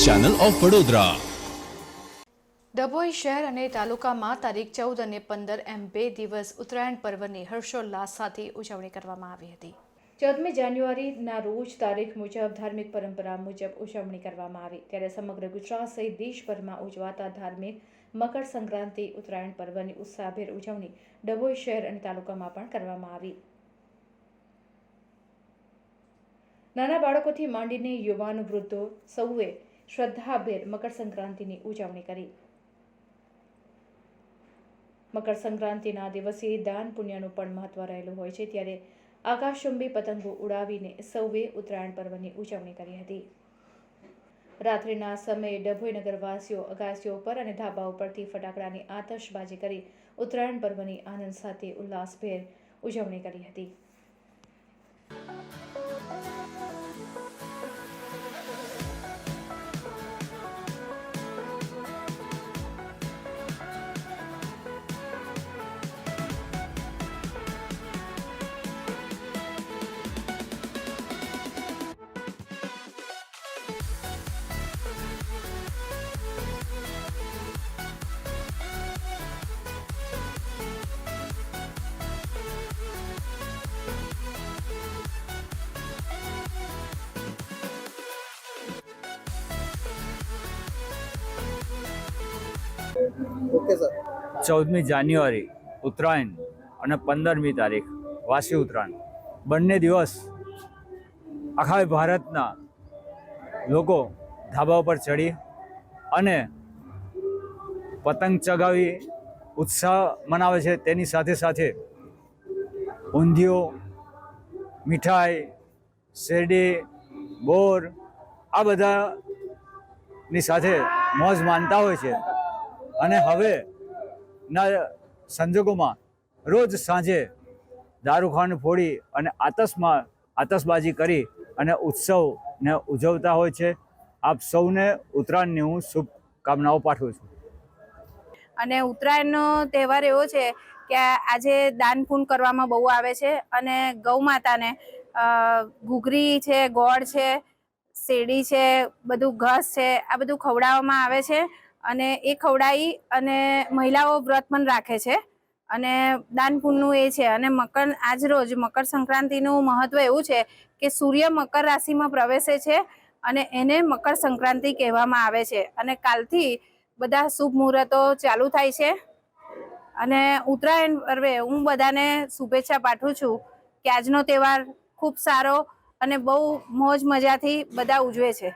Channel of Vadodara. Dabhoi શહેર અને તાલુકામાં તારીખ 14 અને 15 એમ 2 દિવસ ઉત્તરાયણ પર્વની હર્ષોલ્લાસ સાથે ઉજવણી કરવામાં આવી હતી। 14મી જાન્યુઆરીના રોજ તારીખ મુજબ ધાર્મિક પરંપરા મુજબ ઉજવણી કરવામાં આવી, ત્યારે સમગ્ર ગુજરાત સહિત દેશભરમાં ઉજવાતા ધાર્મિક મકર સંક્રાંતિ ઉત્તરાયણ પર્વની ઉત્સાહભેર ઉજવણી ડભોઈ શહેર અને તાલુકામાં પણ કરવામાં આવી। નાના બાળકોથી માંડીને યુવાન વૃદ્ધો સૌએ શ્રદ્ધાભેર મકર સંક્રાંતિની ઉજવણી કરી। મકર સંક્રાંતિના દિવસે દાન પુણ્યનું પણ મહત્વ રહેલું હોય છે, ત્યારે આકાશચુંબી પતંગો ઉડાવીને સૌએ ઉત્તરાયણ પર્વની ઉજવણી કરી હતી। રાત્રિના સમયે ડભોઈ નગરવાસીઓ અગાસીઓ પર અને ધાબા ઉપરથી ફટાકડાની આતશબાજી કરી ઉત્તરાયણ પર્વની આનંદ સાથે ઉલ્લાસભેર ઉજવણી કરી હતી। Okay sir. 14મી જાન્યુઆરી ઉત્તરાયણ અને 15મી તારીખ વાસી ઉત્તરાયણ, બંને દિવસ આખા ભારતના લોકો ધાબા ઉપર ચડી અને પતંગ ચગાવી ઉત્સાહ મનાવે છે। તેની સાથે સાથે ઊંધિયું, મીઠાઈ, શેરડી, બોર આ બધાની સાથે મોજ માનતા હોય છે। અને હવેના સંજોગોમાં રોજ સાંજે દારૂખાનું ફોડી અને આતશબાજી કરી અને ઉત્સવને ઉજવતા હોય છે। આપ સૌને ઉત્તરાયણની હું શુભકામનાઓ પાઠવું છું। અને ઉત્તરાયણનો તહેવાર એવો છે કે આજે દાન પુણ્ય કરવામાં બહુ આવે છે અને ગૌ માતાને ઘૂઘરી છે, ગોળ છે, શેરડી છે, બધું ઘાસ છે, આ બધું ખવડાવવામાં આવે છે અને એ ખવડાવી અને મહિલાઓ વ્રત પણ રાખે છે અને દાન પુણ્યનું એ છે। અને આજ રોજ મકર સંક્રાંતિનું મહત્વ એવું છે કે સૂર્ય મકર રાશિમાં પ્રવેશે છે અને એને મકર સંક્રાંતિ કહેવામાં આવે છે અને કાલથી બધા શુભ મુહૂર્તો ચાલુ થાય છે। અને ઉત્તરાયણ પર્વે હું બધાને શુભેચ્છા પાઠવું છું કે આજનો તહેવાર ખૂબ સારો અને બહુ મોજ મજાથી બધા ઉજવે છે।